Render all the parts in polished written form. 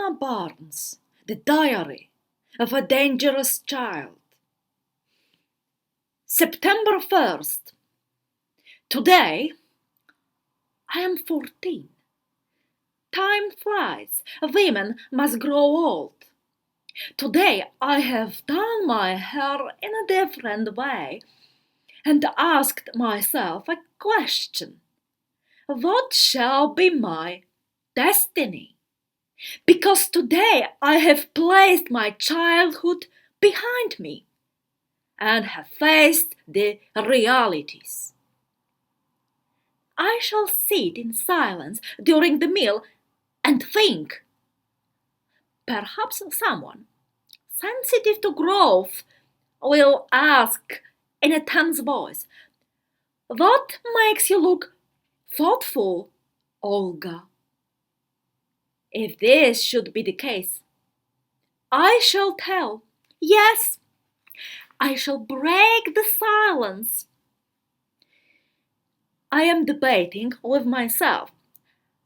Djuna Barnes, The Diary of a Dangerous Child. September 1st. Today, I am 14. Time flies. Women must grow old. Today, I have done my hair in a different way and asked myself a question. What shall be my destiny? Because today I have placed my childhood behind me and have faced the realities. I shall sit in silence during the meal and think. Perhaps someone sensitive to growth will ask in a tense voice, "What makes you look thoughtful, Olga?" If this should be the case, I shall tell, yes, I shall break the silence. I am debating with myself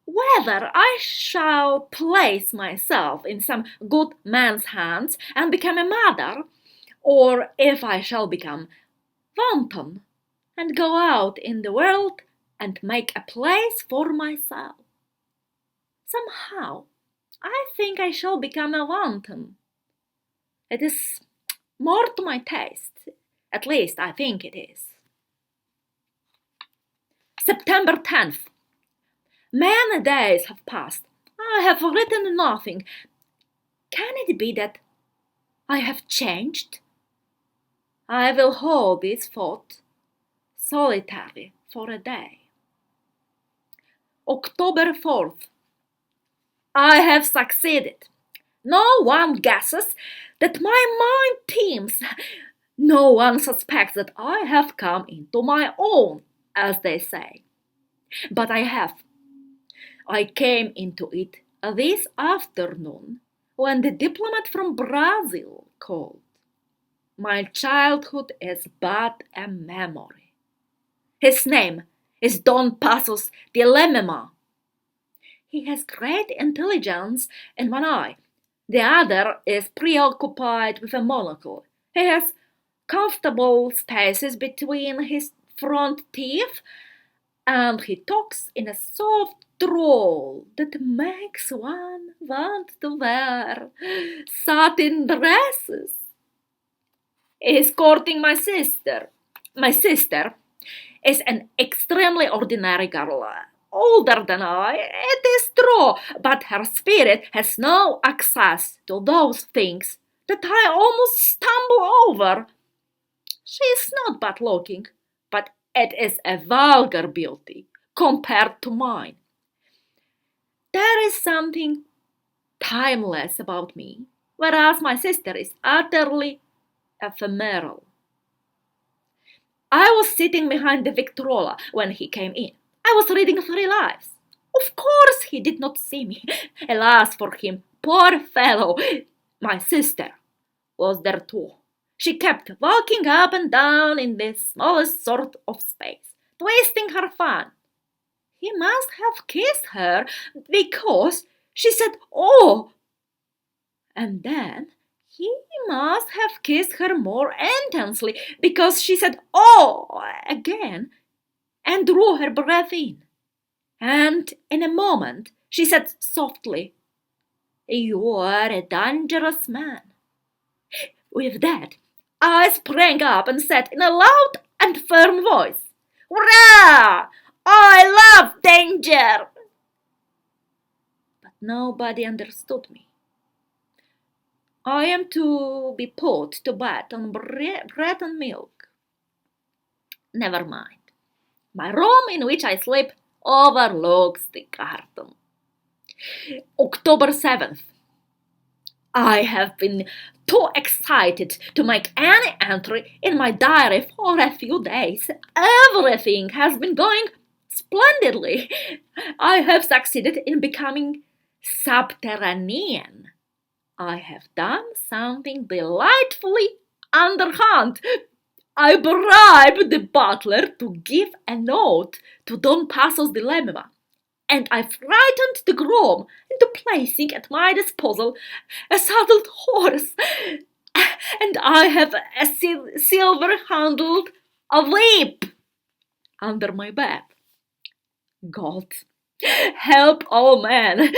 whether I shall place myself in some good man's hands and become a mother, or if I shall become wanton and go out in the world and make a place for myself. Somehow, I think I shall become a wanton. It is more to my taste. At least I think it is. September 10th. Many days have passed. I have written nothing. Can it be that I have changed? I will hold this thought solitary for a day. October 4th. I have succeeded. No one guesses that my mind teems. No one suspects that I have come into my own, as they say. But I have. I came into it this afternoon when the diplomat from Brazil called. My childhood is but a memory. His name is Don Passos de Lemema. He has great intelligence in one eye. The other is preoccupied with a monocle. He has comfortable spaces between his front teeth, and he talks in a soft drawl that makes one want to wear satin dresses. He is courting my sister. My sister is an extremely ordinary girl, older than I, it is true, but her spirit has no access to those things that I almost stumble over. She is not bad looking, but it is a vulgar beauty compared to mine. There is something timeless about me, whereas my sister is utterly ephemeral. I was sitting behind the Victrola when he came in. I was reading 3 Lives. Of course he did not see me. Alas for him, poor fellow. My sister was there too. She kept walking up and down in the smallest sort of space, twisting her fan. He must have kissed her because she said, "Oh!" And then he must have kissed her more intensely because she said, "Oh!" again and drew her breath in. And in a moment she said softly, "You are a dangerous man." With that, I sprang up and said in a loud and firm voice, "Hurrah! I love danger!" But nobody understood me. I am to be put to bed on bread and milk. Never mind. My room in which I sleep overlooks the garden. October 7th. I have been too excited to make any entry in my diary for a few days. Everything has been going splendidly. I have succeeded in becoming subterranean. I have done something delightfully underhand. I bribed the butler to give a note to Don Passos de Lemema. and I frightened the groom into placing at my disposal a saddled horse, and I have a silver-handled whip under my bed. God, help all men!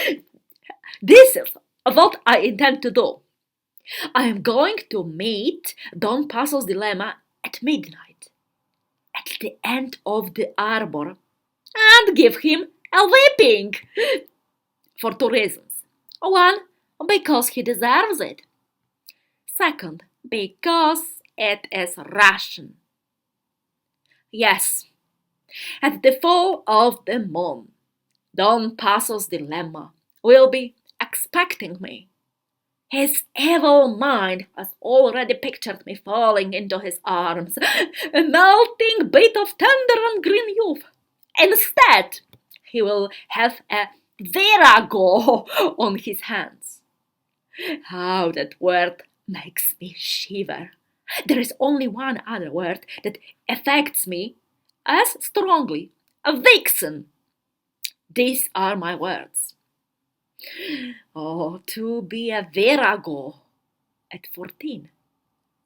This is what I intend to do. I am going to meet Don Passo's dilemma at midnight, at the end of the arbor, and give him a whipping. For two reasons. One, because he deserves it. Second, because it is Russian. Yes, at the full of the moon, Don Passo's dilemma will be expecting me. His evil mind has already pictured me falling into his arms, a melting bit of tender and green youth. Instead, he will have a virago on his hands. How that word makes me shiver. There is only one other word that affects me as strongly, a vixen. These are my words. Oh, to be a virago at 14.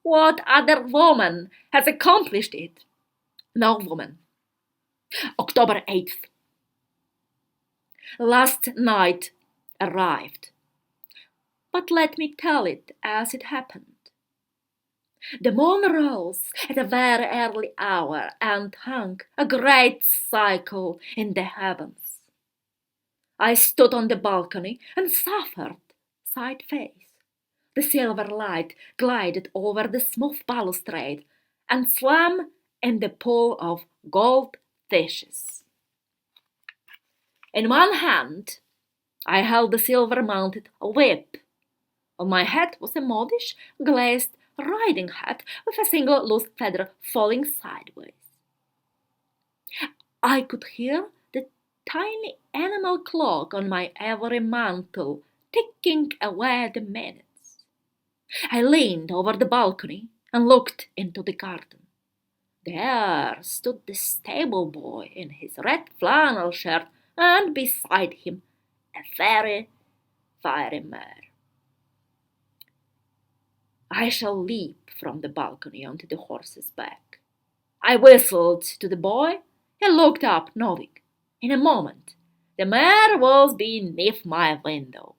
What other woman has accomplished it? No woman. October 8th. Last night arrived. But let me tell it as it happened. The moon rose at a very early hour and hung a great cycle in the heavens. I stood on the balcony and suffered side face. The silver light glided over the smooth balustrade and swam in the pool of gold fishes. In one hand, I held the silver-mounted whip. On my head was a modish, glazed riding hat with a single loose feather falling sideways. I could hear the tiny animal clock on my ivory mantle ticking away the minutes. I leaned over the balcony and looked into the garden. There stood the stable boy in his red flannel shirt, and beside him a very fiery mare. I shall leap from the balcony onto the horse's back. I whistled to the boy. He looked up, nodding. In a moment, the mare was beneath my window.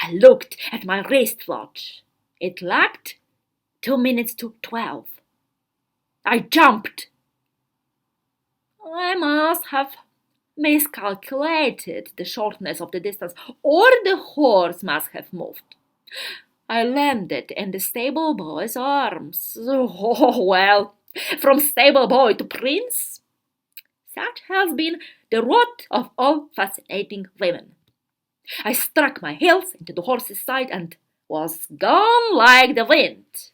I looked at my wristwatch. It lacked 2 minutes to 12. I jumped. I must have miscalculated the shortness of the distance, or the horse must have moved. I landed in the stable boy's arms. Oh, well, from stable boy to prince? Such has been the route of all fascinating women. I struck my heels into the horse's side and was gone like the wind.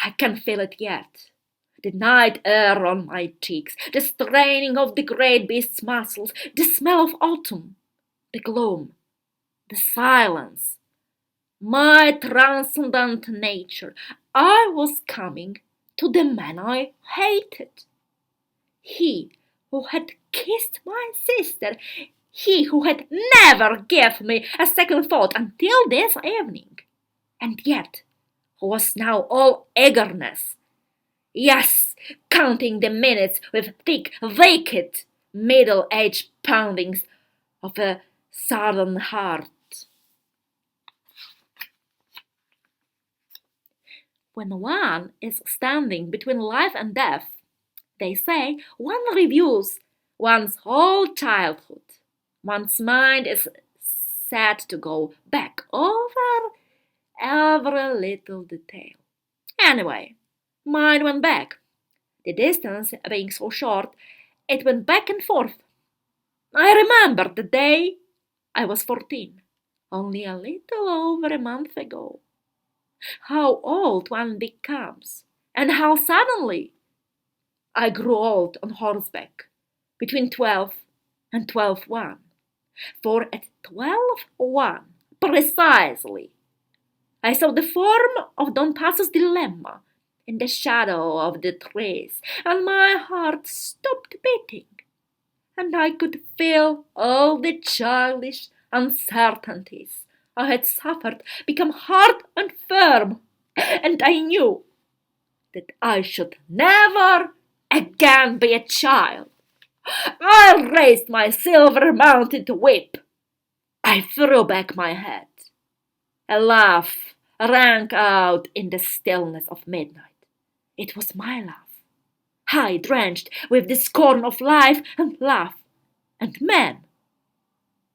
I can feel it yet. The night air on my cheeks, the straining of the great beast's muscles, the smell of autumn, the gloom, the silence. My transcendent nature. I was coming to the man I hated. He who had kissed my sister, he who had never given me a second thought until this evening, and yet who was now all eagerness. Yes, counting the minutes with thick, wicked, middle-aged poundings of a southern heart. When one is standing between life and death, they say, one reviews one's whole childhood. One's mind is said to go back over every little detail. Anyway, mine went back. The distance being so short, it went back and forth. I remember the day I was 14, only a little over a month ago. How old one becomes, and how suddenly! I grew old on horseback, between 12 and 12:1. For at 12:1, precisely, I saw the form of Don Passo's dilemma in the shadow of the trees, and my heart stopped beating. and I could feel all the childish uncertainties I had suffered become hard and firm, and I knew that I should never again be a child. I raised my silver-mounted whip. I threw back my head. A laugh rang out in the stillness of midnight. It was my laugh, high drenched with the scorn of life and love and men.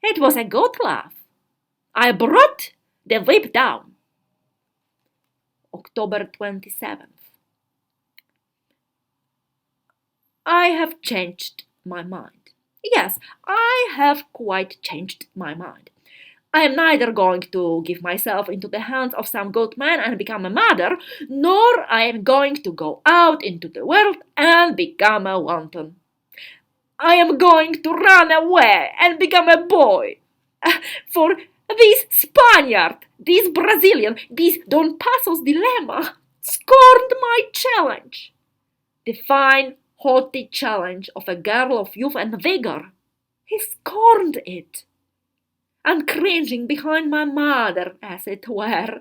It was a good laugh. I brought the whip down. October 27th. I have changed my mind. Yes, I have quite changed my mind. I am neither going to give myself into the hands of some good man and become a mother, nor I am going to go out into the world and become a wanton. I am going to run away and become a boy. For this Spaniard, this Brazilian, this Don Passo's dilemma scorned my challenge. The fine, haughty challenge of a girl of youth and vigor. He scorned it. And cringing behind my mother, as it were,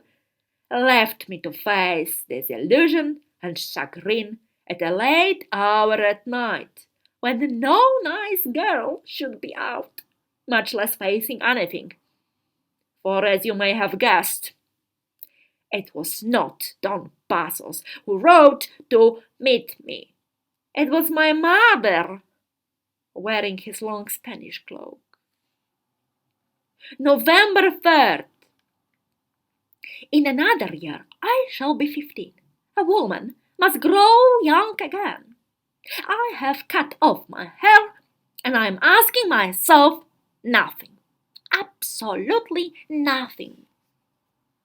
left me to face disillusion and chagrin at a late hour at night, when no nice girl should be out, much less facing anything. For as you may have guessed, it was not Don Passos who wrote to meet me. It was my mother, wearing his long Spanish cloak. November 3rd. In another year I shall be 15. A woman must grow young again. I have cut off my hair, and I am asking myself nothing. Absolutely nothing.